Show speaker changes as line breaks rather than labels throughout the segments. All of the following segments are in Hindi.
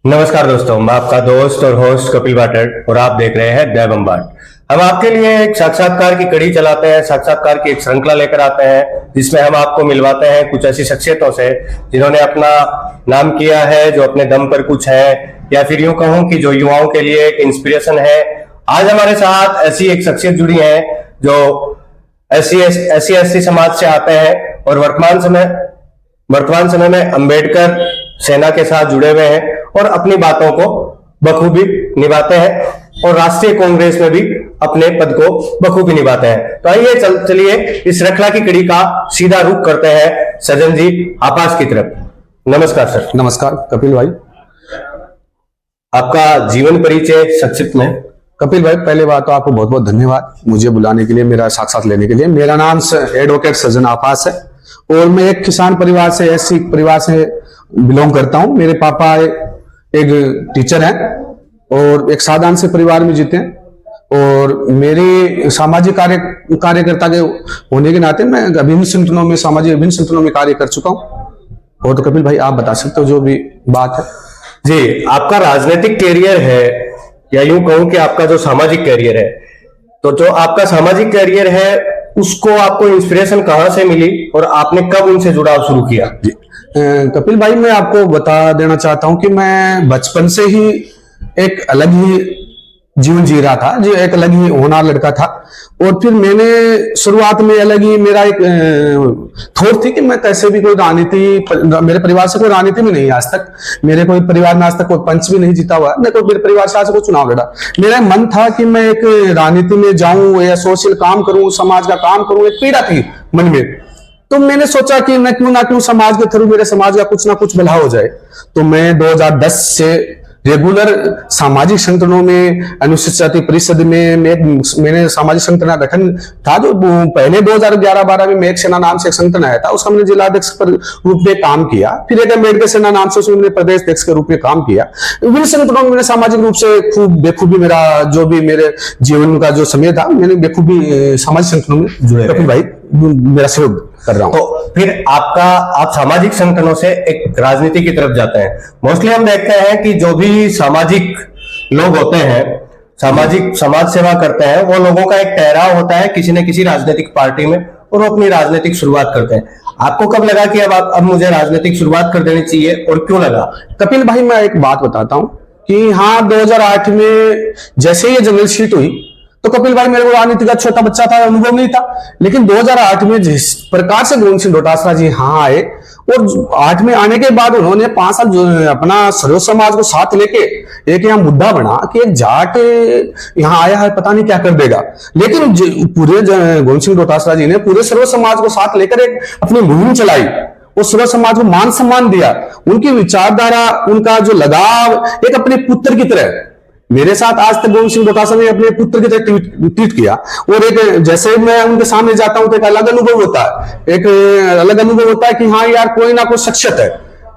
नमस्कार दोस्तों, मैं आपका दोस्त और होस्ट कपिल भाटर और आप देख रहे हैं दैव अम्बाट। हम आपके लिए एक साक्षात्कार की कड़ी चलाते हैं, साक्षात्कार की एक श्रृंखला लेकर आते हैं जिसमें हम आपको मिलवाते हैं कुछ ऐसी शख्सियतों से जिन्होंने अपना नाम किया है, जो अपने दम पर कुछ है, या फिर यूं कहूं कि जो युवाओं के लिए एक इंस्पिरेशन है। आज हमारे साथ ऐसी एक शख्सियत जुड़ी है जो एससी समाज से आते हैं और वर्तमान समय में अंबेडकर सेना के साथ जुड़े हुए हैं और अपनी बातों को बखूबी निभाते हैं और राष्ट्रीय कांग्रेस में भी अपने पद को बखूबी निभाते हैं। तो आइए चलिए इस श्रृंखला की कड़ी का सीधा रुख करते हैं सजन जी आपास की तरफ। नमस्कार सर।
नमस्कार कपिल भाई।
आपका जीवन परिचय संक्षिप्त में।
कपिल भाई, पहले बात तो आपको बहुत बहुत धन्यवाद मुझे बुलाने के लिए, मेरा साक्षात लेने के लिए। मेरा नाम एडवोकेट सजन आपास है और मैं एक किसान परिवार से, एससी परिवार से बिलोंग करता हूं। मेरे पापा एक टीचर हैं और एक साधारण से परिवार में जीते हैं और मेरे सामाजिक कार्यकर्ता के होने के नाते मैं सामाजिक विभिन्न संगठनों में कार्य कर चुका हूं। और तो कपिल भाई आप बता सकते हो जो भी बात है।
जी, आपका राजनीतिक कैरियर है या यूं कहूं कि आपका जो सामाजिक कैरियर है, तो जो आपका सामाजिक कैरियर है उसको आपको इंस्पिरेशन कहां से मिली और आपने कब उनसे जुड़ाव शुरू किया?
कपिल भाई, मैं आपको बता देना चाहता हूं कि मैं बचपन से ही एक अलग ही जीवन जी रहा था, जो एक अलग ही होनहार लड़का था। और फिर मैंने शुरुआत में अलग ही मेरा एक थॉट थी कि मैं कैसे भी कोई राजनीति, मेरे परिवार से कोई राजनीति में नहीं आज तक, मेरे कोई परिवार में आज तक कोई पंच भी नहीं जीता हुआ, न कोई मेरे परिवार से आज कोई चुनाव लड़ा। मेरा मन था कि मैं एक राजनीति में जाऊं या सोशल काम करूं, समाज का काम करूं, एक पीड़ा थी मन में। तो मैंने सोचा कि न क्यों समाज के थ्रू मेरे समाज का कुछ ना कुछ भला हो जाए। तो मैं 2010 से रेगुलर सामाजिक संगठनों में, अनुसूचित जाति परिषद में मैंने सामाजिक संगठन का गठन था। जो पहले 2011-12 में मैं एक सेना नाम से एक संगठन आया था, उसका मैंने जिलाध्यक्ष के रूप में काम किया। फिर एक अम्बेडकर सेना नाम से उसमें मैंने प्रदेश अध्यक्ष के रूप में काम किया। विभिन्न संगठनों में मैंने सामाजिक रूप से बेखूबी मेरा जो भी मेरे जीवन का जो समय था, मैंने बेखूबी सामाजिक संगठनों में जुड़े। कपिल भाई, मेरा सहयोग कर रहा हूं।
तो फिर आप सामाजिक संगठनों से एक राजनीति की तरफ जाते हैं। मोस्टली हम देखते हैं कि जो भी सामाजिक लोग होते हैं, समाज सेवा करते हैं, वो लोगों का एक ठहराव होता है किसी न किसी राजनीतिक पार्टी में और वो अपनी राजनीतिक शुरुआत करते हैं। आपको कब लगा कि अब मुझे राजनीतिक शुरुआत कर देनी चाहिए और क्यों लगा?
कपिल भाई, मैं एक बात बताता हूं कि हाँ, 2008 में जैसे ये जनरल सीट हुई तो कपिल भाई मेरे को राजनीति का छोटा बच्चा था, अनुभव नहीं था। लेकिन 2008 में जिस प्रकार से गोविंद सिंह डोटासरा जी यहाँ आए और 8 में आने के बाद उन्होंने 5 साल जो अपना सर्व समाज को साथ लेके एक यहाँ मुद्दा बना कि एक जाट यहाँ आया है, पता नहीं क्या कर देगा। लेकिन पूरे गोविंद सिंह डोटासरा जी ने पूरे सर्व समाज को साथ लेकर एक अपनी मुहिम चलाई और सर्व समाज को मान सम्मान दिया। उनकी विचारधारा, उनका जो लगाव एक अपने पुत्र की तरह मेरे साथ आज तक गोविंद सिंह डोटासरा ने अपने पुत्र की तरह ट्रीट किया। और एक जैसे मैं उनके सामने जाता हूं तो एक अलग अनुभव होता है कि हाँ यार, कोई ना कोई शख्सियत है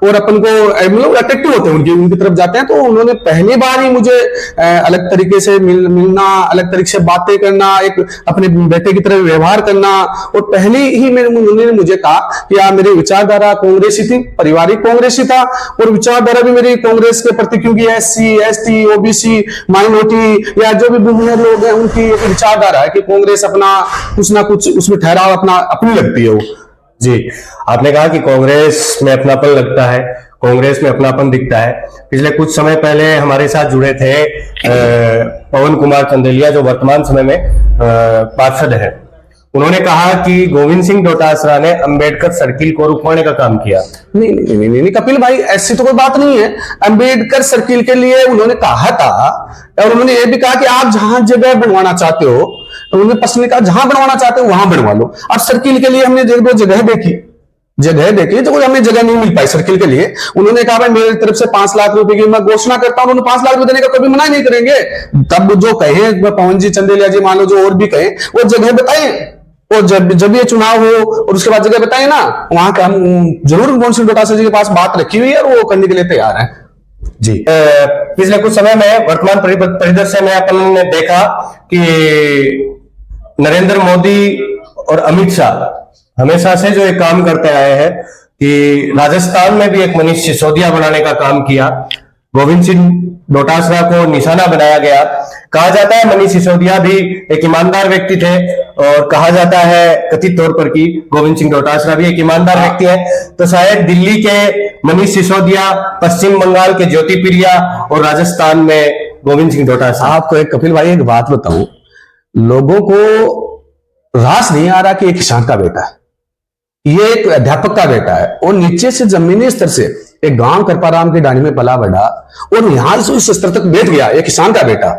और अपन को मतलब अट्रैक्टिव होते हैं उनकी तरफ जाते हैं। तो उन्होंने पहली बार ही मुझे अलग तरीके से मिलना, अलग तरीके से बातें करना, एक अपने बेटे की तरह व्यवहार करना। और पहले ही उन्होंने मुझे कहा कि यार, मेरी विचारधारा कांग्रेसी थी, पारिवारिक कांग्रेसी था और विचारधारा भी मेरी कांग्रेस के प्रति, क्योंकि एससी, एसटी, ओबीसी, माइनॉरिटी या जो भी बुनियादी लोग हैं, उनकी एक विचारधारा है कि कांग्रेस अपना कुछ ना कुछ उसमें ठहराव अपनी लगती है वो।
जी, आपने कहा कि कांग्रेस में अपनापन लगता है, कांग्रेस में अपनापन दिखता है। पिछले कुछ समय पहले हमारे साथ जुड़े थे पवन कुमार चंदेलिया, जो वर्तमान समय में पार्षद हैं। उन्होंने कहा कि गोविंद सिंह डोटासरा ने अंबेडकर सर्किल को रुकवाने का काम किया।
नहीं कपिल भाई, ऐसी तो कोई बात नहीं है। अंबेडकर सर्किल के लिए उन्होंने कहा था और उन्होंने ये भी कहा कि आप जहां जगह बनवाना चाहते हो, तो उन्होंने पसंद कहा जहां बनवाना चाहते हो वहां बनवा लो। अब सर्किल के लिए हमने 1-2 जगह देखी तो कोई हमें जगह नहीं मिल पाई सर्किल के लिए। उन्होंने कहा भाई मेरी तरफ से 5 लाख रुपए की मैं घोषणा करता हूं, उन्होंने 5 लाख रुपए देने का कभी मना नहीं करेंगे। तब जो कहे पवन जी चंदेलिया जी, मान लो जो और भी कहे, वो जगह बताइए और जब ये चुनाव हो और उसके बाद जगह बताइए ना, वहां का हम जरूर गोविंद सिंह डोटासरा जी के पास बात रखी हुई है और वो करने के लिए तैयार है।
जी, पिछले कुछ समय में वर्तमान परिदृश्य में अपन ने देखा कि नरेंद्र मोदी और अमित शाह हमेशा से जो एक काम करते आए हैं कि राजस्थान में भी एक मनीष सिसोदिया बनाने का काम किया। गोविंद सिंह डोटासरा को निशाना बनाया गया। कहा जाता है मनीष सिसोदिया भी एक ईमानदार व्यक्ति थे, और कहा जाता है कथित तौर पर कि गोविंद सिंह डोटासरा भी एक ईमानदार व्यक्ति है। तो शायद दिल्ली के मनीष सिसोदिया, पश्चिम बंगाल के ज्योतिप्रिया और राजस्थान में गोविंद सिंह डोटासरा।
आपको एक कपिल भाई एक बात बताऊं, लोगों को रास नहीं आ रहा कि एक किसान का बेटा है, ये एक अध्यापक का बेटा है, और नीचे से जमीनी स्तर से एक गांव करपाराम की डाणी में पला बढ़ा और यहां से उस स्तर तक बैठ गया, एक किसान का बेटा।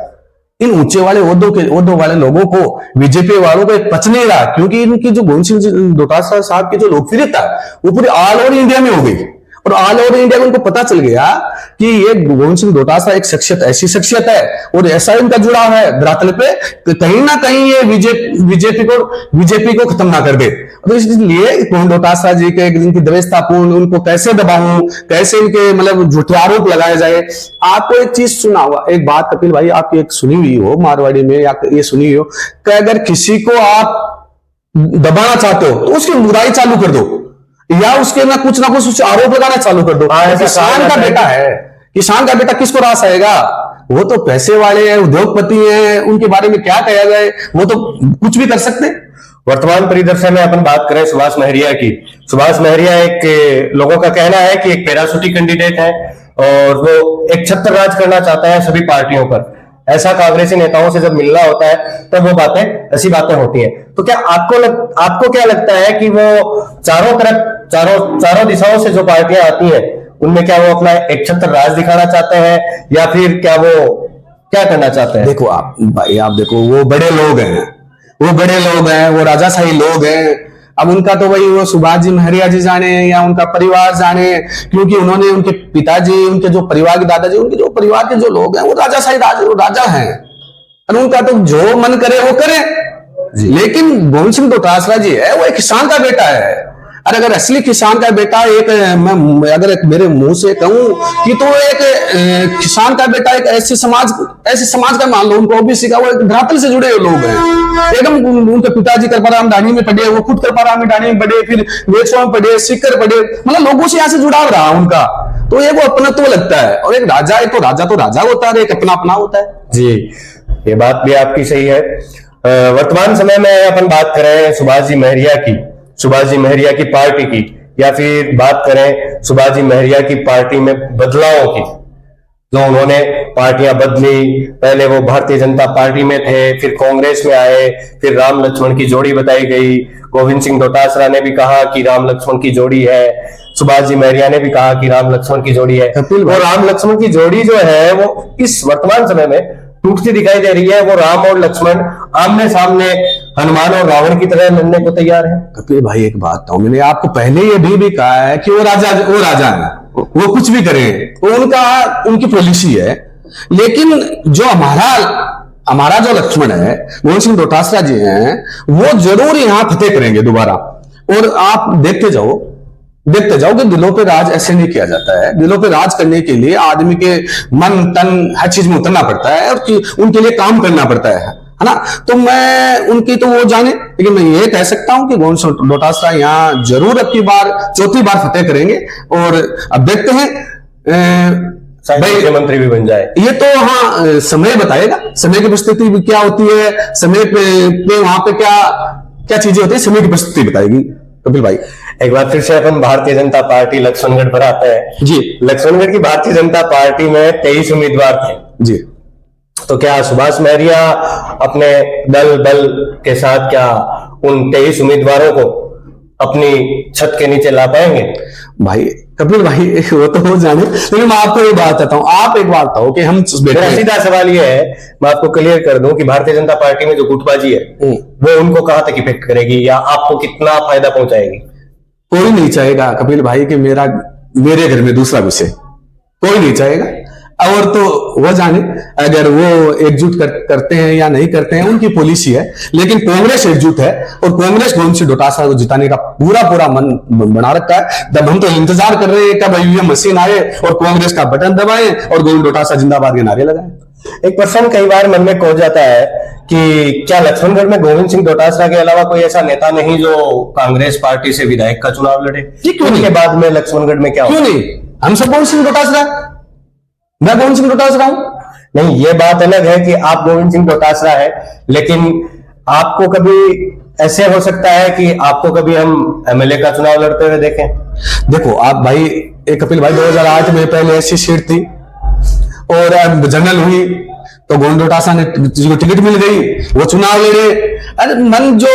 इन ऊंचे वाले ओहदों वाले लोगों को, बीजेपी वालों को एक पच नहीं रहा, क्योंकि इनकी जो गोविंद सिंह डोटासरा साहब की जो लोकप्रियता वो पूरे ऑल ओवर इंडिया में हो गई, और ऑल ओवर इंडिया में उनको पता चल गया कि ये गोविंद सिंह डोटासरा एक शख्सियत, ऐसी शख्सियत है और ऐसा इनका जुड़ाव है धरातल पे, कहीं ना कहीं ये बीजेपी को खत्म ना कर दे। तो इसलिए गोविंद डोटासरा जी के इनकी दवेशतापूर्ण, उनको कैसे दबाऊं, कैसे इनके मतलब झूठे आरोप लगाए जाए। आपको एक चीज सुना होगा, एक बात कपिल भाई आपकी एक सुनी हुई हो मारवाड़ी में, या ये सुनी हुई हो कि अगर किसी को आप दबाना चाहते हो तो उसकी बुराई चालू कर दो, या उसके ना कुछ कुछ आरोप लगाना चालू कर दो। किसान का बेटा है, किसान का बेटा किसको रास आएगा? वो तो पैसे वाले हैं, उद्योगपति हैं, उनके बारे में क्या कहा जाए, वो तो कुछ भी कर सकते हैं।
वर्तमान परिदृश्य में अपन बात करें सुभाष महरिया की। सुभाष महरिया एक लोगों का कहना है कि एक पैराशूटी कैंडिडेट है और वो एक छत्र राज करना चाहता है सभी पार्टियों पर। ऐसा कांग्रेसी नेताओं से जब मिलना होता है तब वो बातें, ऐसी बातें होती हैं। तो क्या आपको क्या लगता है कि वो चारों दिशाओं से जो पार्टियां आती हैं उनमें क्या वो अपना एक छत्र राज दिखाना चाहते हैं, या फिर क्या वो क्या करना चाहते हैं?
देखो आप भाई, आप देखो वो बड़े लोग हैं, वो राजाशाही लोग हैं। अब उनका तो वही वो सुभाष जी महरिया जी जाने या उनका परिवार जाने, क्योंकि उन्होंने उनके पिताजी, उनके जो परिवार के दादाजी, उनके जो परिवार के जो लोग हैं वो राजाशाही राजा हैं, और उनका तो जो मन करे वो करे। लेकिन गोविंद सिंह डोटासरा जी है वो एक किसान का बेटा है। अगर असली किसान का बेटा मैं अगर मेरे मुंह से कहूं कि तो एक किसान का बेटा एक ऐसे समाज का मान लो, उनको ओबीसी का वो एक धरातल से जुड़े हुए लोग हैं एकदम। उनके पिताजी करपाराम डाणी में पढ़े, वो खुद करपाराम डाणी में पढ़े, फिर वेचवा में पढ़े, सीकर पढ़े, मतलब लोगों से यहाँ से जुड़ाव रहा उनका, तो ये वो अपना तो लगता है। और एक राजा है तो राजा होता है, एक अपना होता है।
जी, ये बात भी आपकी सही है। वर्तमान समय में अपन बात करें सुभाष जी महरिया की पार्टी की, या फिर बात करें सुभाष जी महरिया की पार्टी में बदलावों की, जो उन्होंने पार्टियां बदली। पहले वो भारतीय जनता पार्टी में थे, फिर कांग्रेस में आए, फिर राम लक्ष्मण की जोड़ी बताई गई। गोविंद सिंह डोटासरा ने भी कहा कि राम लक्ष्मण की जोड़ी है, सुभाष जी महरिया ने भी कहा कि राम लक्ष्मण की जोड़ी है। वो राम लक्ष्मण की जोड़ी जो है वो इस वर्तमान समय में टूटती दिखाई दे रही है। वो राम और लक्ष्मण आमने सामने हनुमान और रावण की तरह लड़ने को तैयार है।
कपिल भाई एक बात कहूं, मैंने आपको पहले ये भी कहा है कि वो राजा है, वो कुछ भी करें, वो उनकी पॉलिसी है। लेकिन जो हमारा जो लक्ष्मण है, गोविंद सिंह डोटासरा जी हैं, वो जरूर यहां फतेह करेंगे दोबारा। और आप देखते जाओ कि दिलों पे राज ऐसे नहीं किया जाता है। दिलों पे राज करने के लिए आदमी के मन तन हर चीज में उतरना पड़ता है, और उनके लिए काम करना पड़ता है ना। तो मैं उनकी तो वो जाने, लेकिन मैं ये कह सकता हूं कि गोविंद सिंह डोटासरा यहाँ जरूर अब की बार चौथी बार फतेह करेंगे। और अब देखते हैं
मुख्यमंत्री भी बन जाए,
ये तो हाँ समय बताएगा, समय की परिस्थिति क्या होती है, समय पे वहां पे क्या चीजें होती है, समय की परिस्थिति बताएगी कपिल भाई।
एक बार फिर से अपन भारतीय जनता पार्टी लक्ष्मणगढ़ पर आते हैं
जी।
लक्ष्मणगढ़ की भारतीय जनता पार्टी में 23 उम्मीदवार थे
जी।
तो क्या सुभाष महरिया अपने दल बल के साथ क्या उन 23 उम्मीदवारों को अपनी छत के नीचे ला पाएंगे?
भाई कपिल भाई वो तो हो जाने, लेकिन मैं आपको एक बात कहता हूँ, आप एक बात बताओ कि हम
सीधा सवाल ये है, मैं आपको क्लियर कर दूं कि भारतीय जनता पार्टी में जो गुटबाजी है वो उनको कहां तक इफेक्ट करेगी, या आपको कितना फायदा पहुंचाएगी?
कोई नहीं चाहेगा कपिल भाई कि मेरे घर में दूसरा विषय, कोई नहीं चाहेगा। और तो वो जाने अगर वो एकजुट करते हैं या नहीं करते हैं, उनकी पॉलिसी है। लेकिन कांग्रेस एकजुट है, और कांग्रेस गोविंद सिंह डोटासरा को जिताने का पूरा मन बना रखा है। तब हम तो इंतजार कर रहे हैं कब ईवीएम मशीन आए और कांग्रेस का बटन दबाए और गोविंद डोटासरा जिंदाबाद के नारे लगाए।
एक प्रश्न कई बार मन में खो जाता है कि क्या लक्ष्मणगढ़ में गोविंद सिंह डोटासरा के अलावा कोई ऐसा नेता नहीं जो कांग्रेस पार्टी से विधायक का चुनाव लड़े?
क्यों
के बाद में लक्ष्मणगढ़ में क्या
क्यों नहीं? हम सब गोविंद सिंह डोटासरा, मैं गोविंद सिंह डोटासरा हूं।
नहीं, ये बात अलग है कि आप गोविंद सिंह डोटासरा है, लेकिन आपको कभी ऐसे हो सकता है कि आपको कभी हम एमएलए का चुनाव लड़ते हुए देखें।
देखो आप भाई, कपिल भाई 2008 में पहले ऐसी सीट थी और अब जनरल हुई तो गोविंद डोटासरा ने जिसको टिकट मिल गई वो चुनाव लड़े। अरे मन जो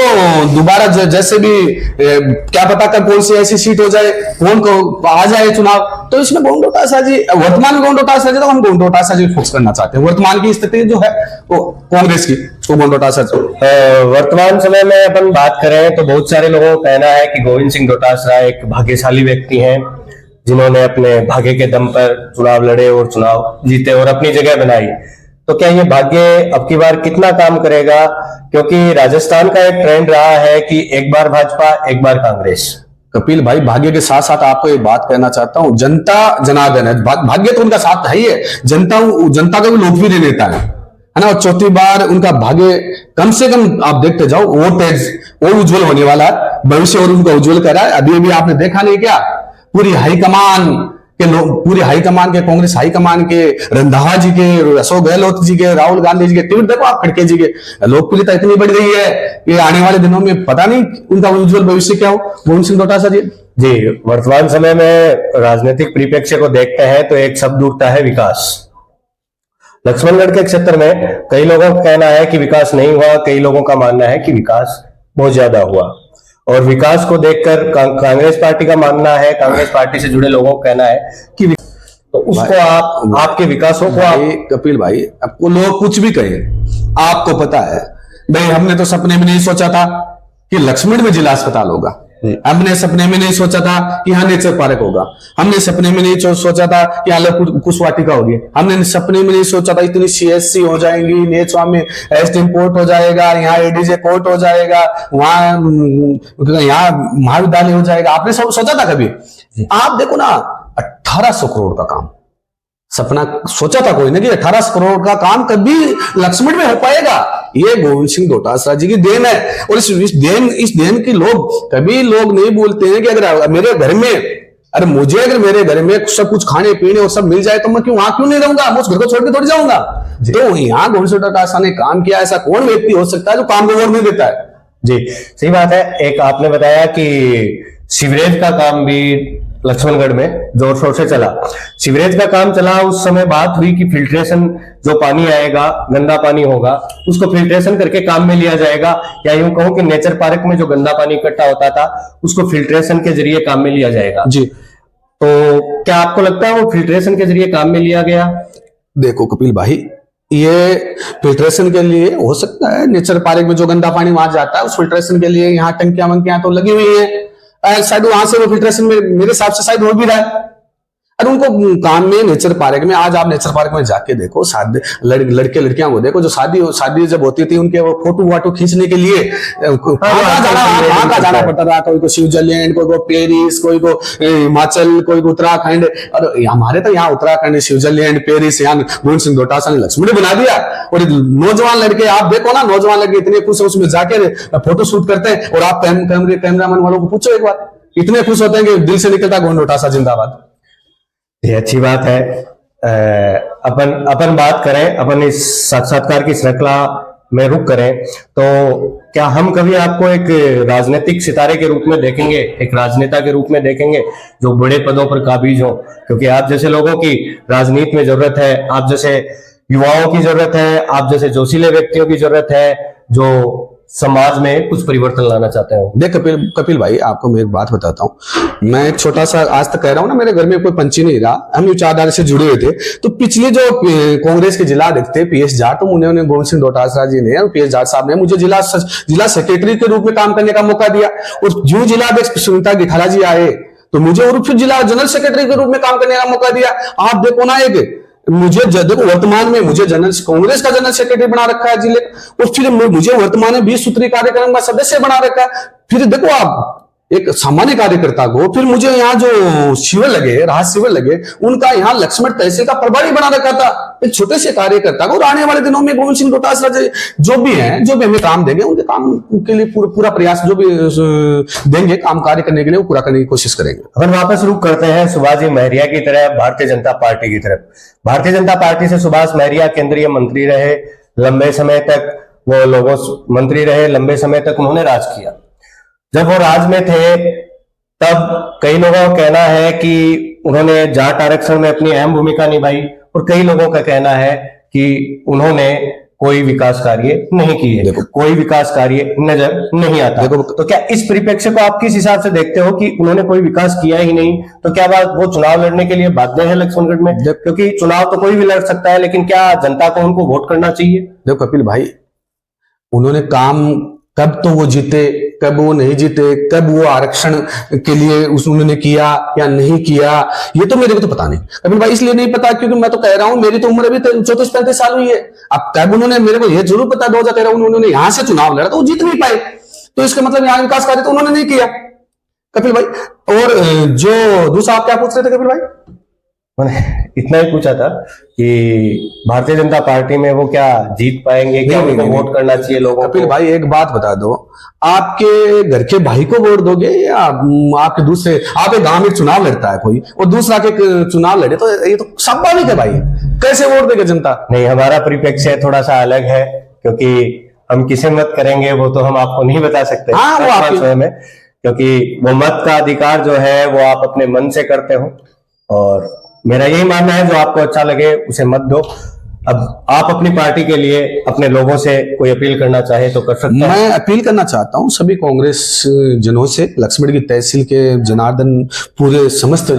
दोबारा जैसे भी क्या पता कब कौन सी ऐसी सीट हो जाए, कौन को आ जाए चुनाव, तो इसमें गोविंद डोटासरा जी, वर्तमान में गोविंद डोटासरा जी, तो हम गोविंद डोटासरा जी फोकस करना चाहते हैं। वर्तमान की स्थिति जो है वो कांग्रेस की, तो गोविंद डोटासरा जी।
वर्तमान समय में अपन बात करें तो बहुत सारे लोगों का कहना है कि गोविंद सिंह डोटासरा एक भाग्यशाली व्यक्ति हैं, जिन्होंने अपने भाग्य के दम पर चुनाव लड़े और चुनाव जीते और अपनी जगह बनाई। तो क्या ये भाग्य अब की बार कितना काम करेगा? क्योंकि राजस्थान का एक ट्रेंड रहा है कि एक बार भाजपा एक बार कांग्रेस।
कपिल भाई, भाग्य के साथ साथ आपको एक बात कहना चाहता हूं, जनता जनार्दन है, भाग्य तो उनका साथ है ही है, जनता का भी लोकप्रिय नेता है ना। और चौथी बार उनका भाग्य कम से कम आप देखते जाओ और तेज और उज्जवल होने वाला है, भविष्य और उनका उज्जवल कर रहा है। अभी भी आपने देखा नहीं क्या, पूरी हाईकमान के लोग, पूरी हाईकमान के, कांग्रेस हाईकमान के, रंधावा जी के, अशोक गहलोत जी के, राहुल गांधी जी के, ट्वीट देखो आप, खड़गे जी के, लोकप्रियता इतनी बढ़ गई है कि आने वाले दिनों में पता नहीं उनका उज्जवल भविष्य क्या हो। गोविंद सिंह डोटासरा जी
जी, वर्तमान समय में राजनीतिक परिप्रेक्ष्य को देखते हैं तो एक शब्द उठता है विकास। लक्ष्मणगढ़ के क्षेत्र में कई लोगों का कहना है कि विकास नहीं हुआ, कई लोगों का मानना है कि विकास बहुत ज्यादा हुआ। और विकास को देखकर कांग्रेस पार्टी का मानना है, कांग्रेस पार्टी से जुड़े लोगों का कहना है कि तो उसको आपके विकासों को
कपिल भाई, आपको लोग कुछ भी कहें, आपको पता है भाई, हमने तो सपने में नहीं सोचा था कि लक्ष्मण में जिला अस्पताल होगा, हमने सपने में नहीं सोचा था कि यहाँ नेचर पार्क होगा, हमने सपने में नहीं सोचा था कि यहाँ कुछ वाटिका होगी, हमने सपने में नहीं सोचा था इतनी सीएससी हो जाएंगी, नेचुआ में एसडीएम कोर्ट हो जाएगा, यहाँ एडीजे कोर्ट हो जाएगा, वहां यहाँ महाविद्यालय हो जाएगा। आपने सब सोचा था कभी? आप देखो ना, 1800 करोड़ का काम, सपना सोचा था कोई ना कि 1800 करोड़ का काम कभी लक्ष्मण में हो पाएगा? ये गोविंद सिंह डोटासरा जी की देन है। और इस देन की कभी लोग नहीं बोलते हैं कि अगर मेरे घर में, अरे मुझे अगर मेरे घर में सब कुछ खाने पीने और सब मिल जाए तो मैं क्यों नहीं रहूंगा, मैं उस घर को छोड़ के थोड़ी जाऊंगा। तो यहाँ गोविंद सिंह डोटासरा ने काम किया, ऐसा कौन व्यक्ति हो सकता है जो काम को और नहीं देता है?
जी, सही बात है। एक आपने बताया कि सीवरेज का काम भी लक्ष्मणगढ़ में जोर शोर से चला। सीवरेज का काम चला, उस समय बात हुई कि फिल्ट्रेशन, जो पानी आएगा, गंदा पानी होगा, उसको फिल्ट्रेशन करके काम में लिया जाएगा, या यूं कहूं कि नेचर पार्क में जो गंदा पानी इकट्ठा होता था उसको फिल्ट्रेशन के जरिए काम में लिया जाएगा।
जी,
तो क्या आपको लगता है वो फिल्ट्रेशन के जरिए काम में लिया गया?
देखो कपिल भाई, ये फिल्ट्रेशन के लिए हो सकता है, नेचर पार्क में जो गंदा पानी वहां जाता है उस फिल्ट्रेशन के लिए यहाँ टंकियां वंकियां तो लगी हुई है, शायद वहां से वो फिल्ट्रेशन में मेरे हिसाब से शायद हो भी रहा है। अरे उनको काम में, नेचर पार्क में, आज आप नेचर पार्क में जाके देखो, शादी लड़के लड़कियां को देखो, जो शादी जब होती थी उनके वो फोटो वाटो खींचने के लिए कहाँ जाना पड़ता था। कोई को स्विट्जरलैंड, कोई को पेरिस, कोई को हिमाचल, कोई को उत्तराखंड। और हमारे तो यहाँ उत्तराखंड, स्विट्जरलैंड, पेरिस, यहाँ गोविंद सिंह डोटासरा ने लक्ष्मण बना दिया। और नौजवान लड़के आप देखो ना, नौजवान लड़के इतने खुश है, उसमें जाके फोटो शूट करते हैं। और आप कैमरामैन वालों को पूछो एक बार, इतने खुश होते हैं कि दिल से निकलता गोविंद डोटासरा जिंदाबाद।
ये अच्छी बात है। अपन बात करें, अपन इस साक्षात्कार की श्रृंखला में रुक करें, तो क्या हम कभी आपको एक राजनीतिक सितारे के रूप में देखेंगे, एक राजनेता के रूप में देखेंगे जो बड़े पदों पर काबिज हो? क्योंकि आप जैसे लोगों की राजनीति में जरूरत है, आप जैसे युवाओं की जरूरत है, आप जैसे जोशीले व्यक्तियों की जरूरत है जो समाज में कुछ परिवर्तन लाना चाहते हो।
देख कपिल भाई, आपको मैं एक बात बताता हूँ। मैं एक छोटा सा आज तक कह रहा हूँ ना, मेरे घर में कोई पंछी नहीं रहा, हम विचारधारा से जुड़े हुए थे। तो पिछले जो कांग्रेस के जिला अध्यक्ष थे पीएस जाट, तो उन्होंने गोविंद सिंह डोटासरा जी ने, पीएस जाट साहब ने मुझे जिला सेक्रेटरी के रूप में काम करने का मौका दिया। और जो जिला अध्यक्ष सुनीता गिठाला जी आए तो मुझे और फिर जिला जनरल सेक्रेटरी के रूप में काम करने का मौका दिया। आप देखो ना, एक मुझे देखो वर्तमान में मुझे कांग्रेस का जनरल सेक्रेटरी बना रखा है जिले, और फिर मुझे वर्तमान में 20 सूत्री कार्यक्रम का सदस्य बना रखा है। फिर देखो आप, एक सामान्य कार्यकर्ता को, फिर मुझे यहाँ जो शिविर लगे, राहत शिविर लगे, उनका यहाँ लक्ष्मण तहसील का प्रभारी बना रखा था। एक छोटे से कार्यकर्ता को, और आने वाले दिनों में गोविंद सिंह डोटासरा जो भी हैं, जो भी हमें काम देंगे, उनके काम के लिए पूरा प्रयास जो भी देंगे काम कार्य करने के लिए, वो पूरा करने की कोशिश करेंगे।
अपन वापस रुख करते हैं सुभाष जी महरिया की तरफ, भारतीय जनता पार्टी की तरफ। भारतीय जनता पार्टी से सुभाष महरिया केंद्रीय मंत्री रहे, लंबे समय तक वो लोगों मंत्री रहे, लंबे समय तक उन्होंने राज किया। जब वो राज में थे तब कई लोगों का कहना है कि उन्होंने जाट आरक्षण में अपनी अहम भूमिका निभाई, और कई लोगों का कहना है कि उन्होंने कोई विकास कार्य नहीं किए, कोई विकास कार्य नजर नहीं आता। तो क्या इस परिप्रेक्ष्य को आप किस हिसाब से देखते हो कि उन्होंने कोई विकास किया ही नहीं, तो क्या बात वो चुनाव लड़ने के लिए बाध्य है लक्ष्मणगढ़ में? क्योंकि चुनाव तो कोई भी लड़ सकता है, लेकिन क्या जनता को उनको वोट करना चाहिए?
देखो कपिल भाई, उन्होंने काम कब तो वो जीते, कब वो नहीं जीते, कब वो आरक्षण के लिए उन्होंने किया या नहीं किया, ये तो मेरे को तो पता नहीं कपिल भाई। इसलिए नहीं पता क्योंकि मैं तो कह रहा हूं मेरी तो उम्र अभी 34-35 साल हुई है। अब कब उन्होंने, मेरे को ये जरूर पता 2013 उन्होंने यहां से चुनाव लड़ा तो वो जीत नहीं पाए, तो इसका मतलब यहाँ विकास कार्य तो उन्होंने नहीं किया कपिल भाई। और जो दूसरा आप क्या पूछ रहे थे कपिल भाई?
मैंने इतना ही पूछा था कि भारतीय जनता पार्टी में वो क्या जीत पाएंगे, क्या उनको वोट करना चाहिए लोगों को?
कपिल भाई एक बात बता दो, आपके घर के भाई को वोट दोगे या आपके दूसरे, आप एक गांव में चुनाव लड़ता है कोई और दूसरा के चुनाव लड़े, तो ये तो स्वाभाविक है भाई, कैसे वोट देगा जनता?
नहीं, हमारा परिप्रेक्ष्य थोड़ा सा अलग है, क्योंकि हम किसे मत करेंगे वो तो हम आपको नहीं बता सकते।
हाँ, वो आपके
स्वयं है, क्योंकि वो मत का अधिकार जो है वो आप अपने मन से करते हो, और मेरा यही मानना है जो आपको अच्छा लगे उसे मत दो। अब आप अपनी पार्टी के लिए अपने लोगों से कोई अपील करना चाहे तो कर सकते हैं।
मैं अपील करना चाहता हूं सभी कांग्रेस जनों से, लक्ष्मण की तहसील के जनार्दन, पूरे समस्त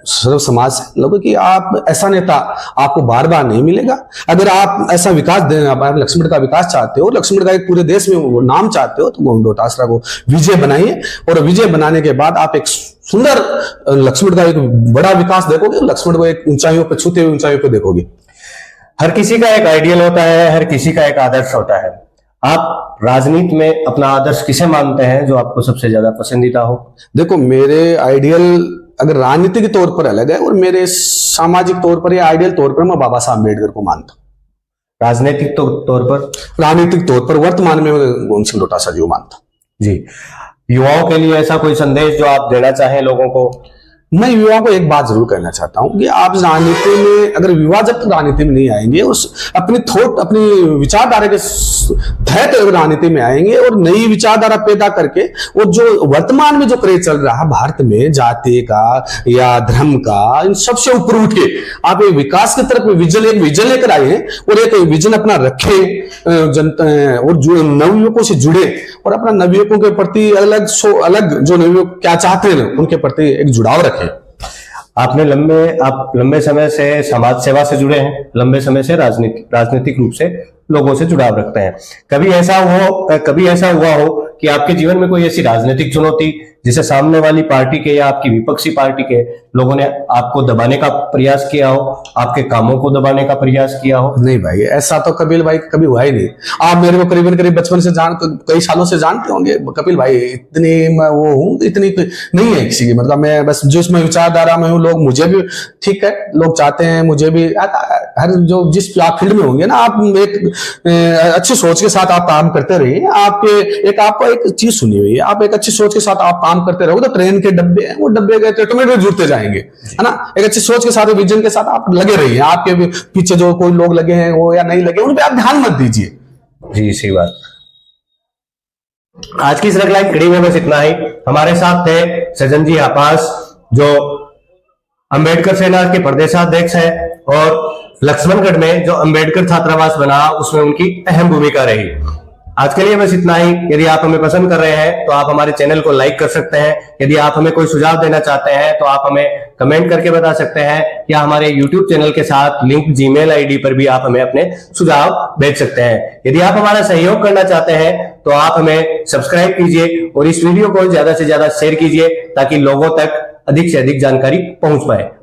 सर्व समाज लोगों की, आप ऐसा नेता आपको बार बार नहीं मिलेगा। अगर आप ऐसा विकास देना, आप लक्ष्मण का विकास चाहते हो, लक्ष्मण का एक पूरे देश में वो नाम चाहते हो, तो गोविंद डोटासरा को विजय बनाइए, और विजय बनाने के बाद आप एक सुंदर लक्ष्मण का एक बड़ा विकास देखोगे, लक्ष्मण को एक ऊंचाइयों पर, छूते हुए ऊंचाइयों पर देखोगे।
हर किसी का एक आइडियल होता है, हर किसी का एक आदर्श होता है। आप राजनीति में अपना आदर्श किसे मानते हैं जो आपको सबसे ज्यादा पसंदीदा हो?
देखो मेरे आइडियल अगर राजनीतिक तौर पर अलग है, और मेरे सामाजिक तौर पर या आइडियल तौर पर मैं बाबा साहब अम्बेडकर को मानता हूं।
राजनीतिक
राजनीतिक तौर पर वर्तमान में गोविंद सिंह डोटासरा जी को मानता हूं।
जी, युवाओं के लिए ऐसा कोई संदेश जो आप देना चाहें लोगों को?
मैं युवाओं को एक बात जरूर कहना चाहता हूं कि आप राजनीति में, अगर युवा जब तक राजनीति में नहीं आएंगे, उस अपनी थॉट, अपनी विचारधारा के तहत राजनीति में आएंगे और नई विचारधारा पैदा करके, और जो वर्तमान में जो क्रेज चल रहा है भारत में जाति का या धर्म का, इन सबसे ऊपर उठ के आप एक विकास की तरफ एक विजन लेकर आए और एक विजन अपना रखे जनता, और जो नवयुवकों से जुड़े और अपना नवयुवकों के प्रति अलग जो नवयुवक क्या चाहते हैं उनके प्रति एक जुड़ाव रखें।
आप लंबे समय से समाज सेवा से जुड़े हैं, लंबे समय से राजनीतिक रूप से लोगों से जुड़ाव रखते हैं। कभी ऐसा हुआ हो कि आपके जीवन में कोई ऐसी राजनीतिक चुनौती जिसे सामने वाली पार्टी के या आपकी विपक्षी पार्टी के लोगों ने आपको दबाने का प्रयास किया हो, आपके कामों को दबाने का प्रयास किया हो?
नहीं भाई, ऐसा तो कपिल भाई कभी हुआ ही नहीं। आप मेरे को करीब बचपन से कई सालों से जानते होंगे कपिल भाई, इतनी मैं वो हूँ, इतनी नहीं है किसी की, मतलब मैं बस जिसमें विचारधारा में हूँ, लोग मुझे भी ठीक है, लोग चाहते हैं मुझे भी, हर जो जिस आप फील्ड में होंगे ना, आप एक अच्छी सोच के साथ आप काम करते रहिए। आपको एक चीज सुनी हुई है, आप एक अच्छी सोच के साथ आप काम करते रहोगे तो ट्रेन के डब्बे हैं, वो डब्बे के ऑटोमेटिक जुड़ते जाएंगे, है ना। एक अच्छी सोच के साथ, विजन के साथ आप लगे रहिए। आपके पीछे जो कोई लोग लगे हैं वो या नहीं लगे, उन पे आप ध्यान मत दीजिए।
जी, सही बात। आज की श्रृंखला कड़ी में बस इतना ही। हमारे साथ थे सज्जन जी आपास, जो अंबेडकर सेना के प्रदेशाध्यक्ष है, और लक्ष्मणगढ़ में जो अंबेडकर छात्रावास बना उसमें उनकी अहम भूमिका रही। आज के लिए बस इतना ही। यदि आप हमें पसंद कर रहे हैं तो आप हमारे चैनल को लाइक कर सकते हैं। यदि आप हमें कोई सुझाव देना चाहते हैं तो आप हमें कमेंट करके बता सकते हैं, या हमारे YouTube चैनल के साथ लिंक जीमेल आईडी पर भी आप हमें अपने सुझाव भेज सकते हैं। यदि आप हमारा सहयोग करना चाहते हैं तो आप हमें सब्सक्राइब कीजिए और इस वीडियो को ज्यादा से ज्यादा शेयर कीजिए, ताकि लोगों तक अधिक से अधिक जानकारी पहुंच पाए।